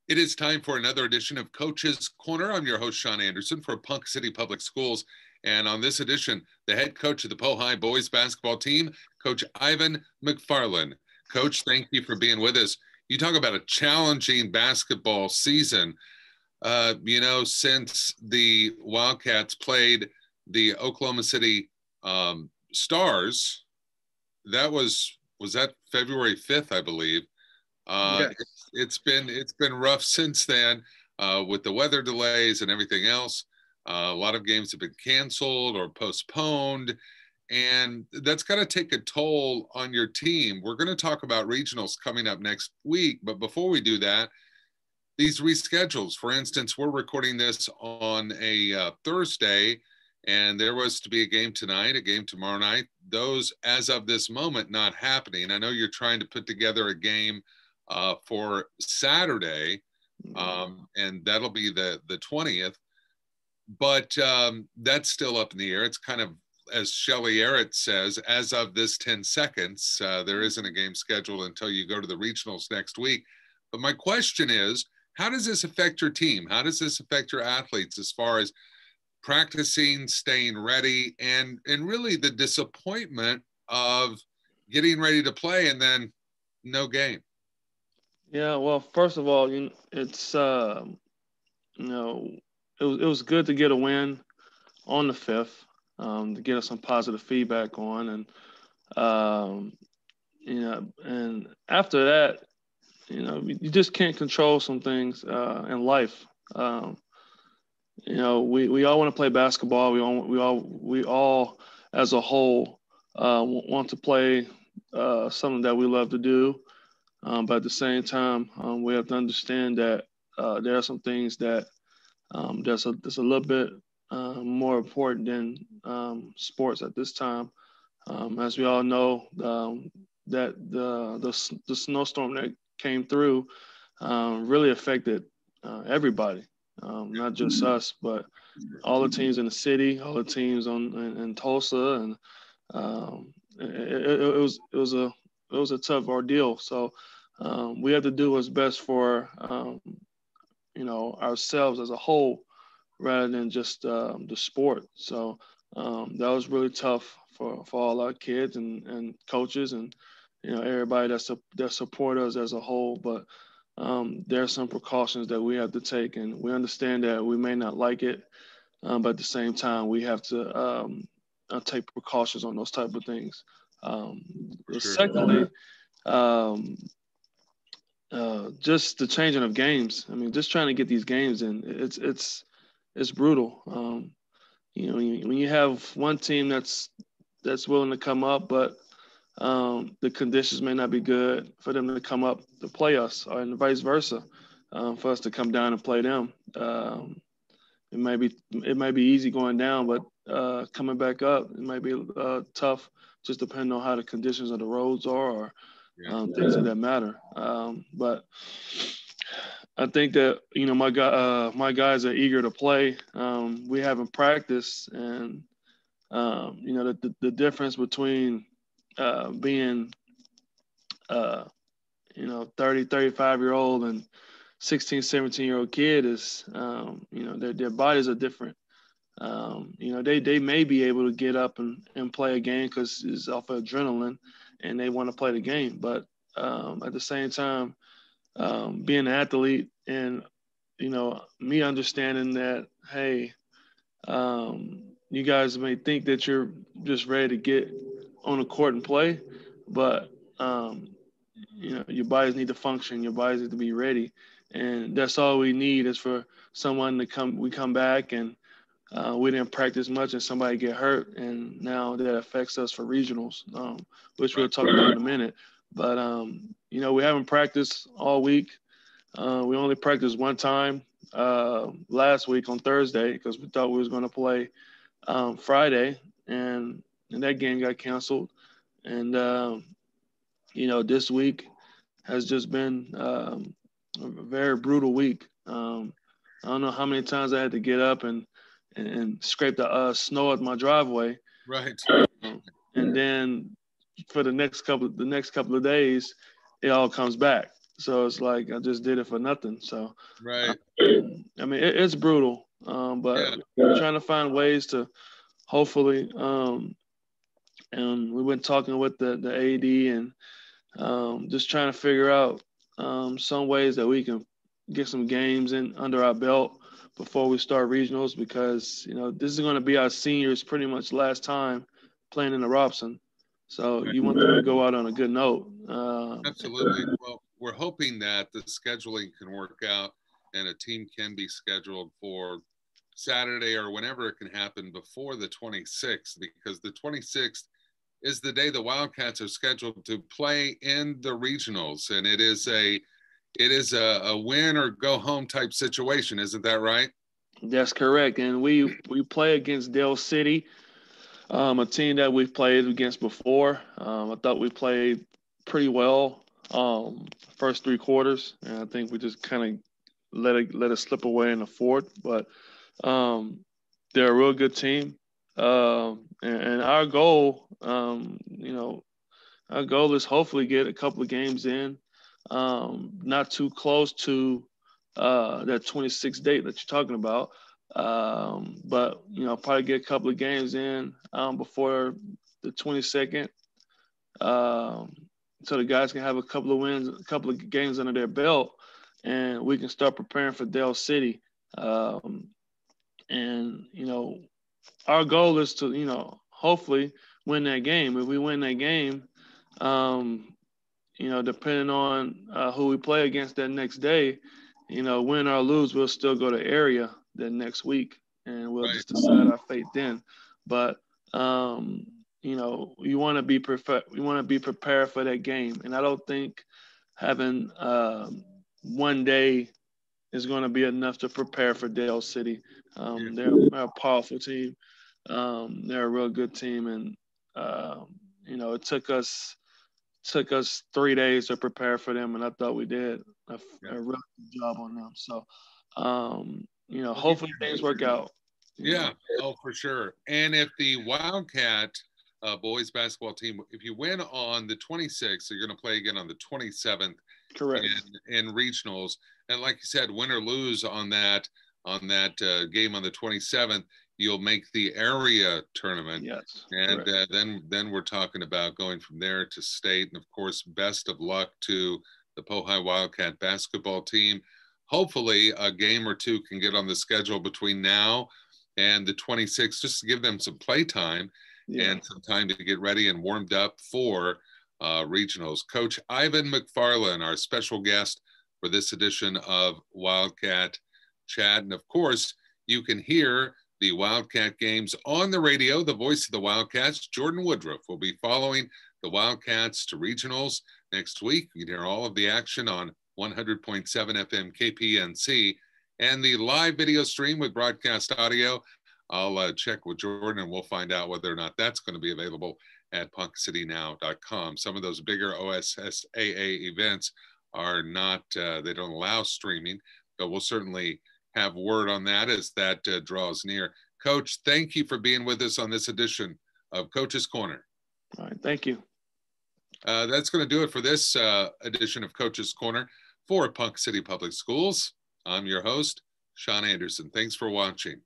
It is time for another edition of Coach's Corner. I'm your host, Sean Anderson for Ponca City Public Schools. And on this edition, the head coach of the Pohai boys basketball team, Coach Ivan McFarlin. Coach, thank you for being with us. You talk about a challenging basketball season. Since the Wildcats played the Oklahoma City Stars, that was that February 5th, I believe. Yes. It's been rough since then with the weather delays and everything else. A lot of games have been canceled or postponed, and that's got to take a toll on your team. We're going to talk about regionals coming up next week, but before we do that, these reschedules. For instance, we're recording this on a Thursday, and there was to be a game tonight, a game tomorrow night. Those, as of this moment, not happening. I know you're trying to put together a game for Saturday, and that'll be the 20th. But that's still up in the air. It's kind of, as Shelly Arrett says, as of this 10 seconds, there isn't a game scheduled until you go to the regionals next week. But my question is, how does this affect your team? How does this affect your athletes as far as practicing, staying ready, and really the disappointment of getting ready to play and then no game? Yeah. Well, first of all, it's it was good to get a win on the 5th, to get us some positive feedback on, and after that, you just can't control some things in life. We all want to play basketball. We all as a whole want to play something that we love to do. But at the same time, we have to understand that there are some things that that's a little bit more important than sports at this time. As we all know, that the snowstorm that came through really affected everybody, not just us, but all the teams in the city, all the teams in Tulsa, and it was a tough ordeal. So we have to do what's best for ourselves as a whole, rather than just the sport. So that was really tough for all our kids and coaches and everybody that support us as a whole. But there are some precautions that we have to take, and we understand that we may not like it, but at the same time we have to take precautions on those type of things. Sure. Secondly, just the changing of games. I mean, just trying to get these games in, it's brutal. When you have one team that's willing to come up, but the conditions may not be good for them to come up to play us, and vice versa, for us to come down and play them. It might be easy going down, but coming back up, it might be tough, just depending on how the conditions of the roads are, or things of that matter. But I think that my guys are eager to play. We haven't practiced, and the difference between being 30, 35-year-old and 16, 17-year-old kid is their bodies are different. They may be able to get up and play a game because it's off of adrenaline and they want to play the game. But at the same time, being an athlete and, me understanding that, hey, you guys may think that you're just ready to get on the court and play, but, your bodies need to function. Your bodies need to be ready. And that's all we need is for someone to come back and we didn't practice much and somebody get hurt, and now that affects us for regionals, which we'll talk about in a minute. But, we haven't practiced all week. We only practiced one time last week on Thursday because we thought we was going to play Friday, and that game got canceled. And, this week has just been a very brutal week. I don't know how many times I had to get up and scrape the snow out my driveway. Right. And then for the next couple of days, it all comes back. So it's like I just did it for nothing. So Right. I mean, it's brutal, but Yeah. we're trying to find ways to hopefully. And we've been talking with the AD and just trying to figure out some ways that we can get some games in under our belt before we start regionals, because this is going to be our seniors pretty much last time playing in the Robson. So Right. you want them to go out on a good note. Absolutely. Well, we're hoping that the scheduling can work out and a team can be scheduled for Saturday or whenever it can happen before the 26th, because the 26th is the day the Wildcats are scheduled to play in the regionals, and it is a win or go home type situation, isn't that right? That's correct. And we play against Dale City, a team that we've played against before. I thought we played pretty well first three quarters, and I think we just kind of let it slip away in the fourth. But um, they're a real good team, and our goal, our goal is hopefully get a couple of games in, not too close to that 26 date that you're talking about. But probably get a couple of games in before the 22nd, um, so the guys can have a couple of wins, a couple of games under their belt, and we can start preparing for Dale City. Um, and our goal is to hopefully win that game. If we win that game, um, depending on who we play against that next day, win or lose, we'll still go to area the next week, and we'll Right. just decide our fate then. But you want to be we want to be prepared for that game, and I don't think having one day is going to be enough to prepare for Dale City. Yeah. They're a powerful team. They're a real good team, and it took us 3 days to prepare for them, and I thought we did Yeah. a really good job on them. So, Well, hopefully things work out. yeah. Oh, for sure. And if the Wildcat boys basketball team, if you win on the 26th, you're going to play again on the 27th Correct. in regionals. And like you said, win or lose on that game on the 27th, you'll make the area tournament. Yes. And Correct. then we're talking about going from there to state. And of course, best of luck to the Pohai Wildcat basketball team. Hopefully, a game or two can get on the schedule between now and the 26th, just to give them some play time Yeah. and some time to get ready and warmed up for regionals. Coach Ivan McFarlin, our special guest for this edition of Wildcat Chat. And of course, you can hear the Wildcat games on the radio. The voice of the Wildcats, Jordan Woodruff, will be following the Wildcats to regionals next week. You can hear all of the action on 100.7 FM KPNC and the live video stream with broadcast audio. I'll check with Jordan and we'll find out whether or not that's going to be available at PoncaCityNow.com. Some of those bigger OSSAA events are not, they don't allow streaming, but we'll certainly have word on that as that draws near. Coach, thank you for being with us on this edition of Coach's Corner. All right. Thank you. That's going to do it for this edition of Coach's Corner for Ponca City Public Schools. I'm your host, Sean Anderson. Thanks for watching.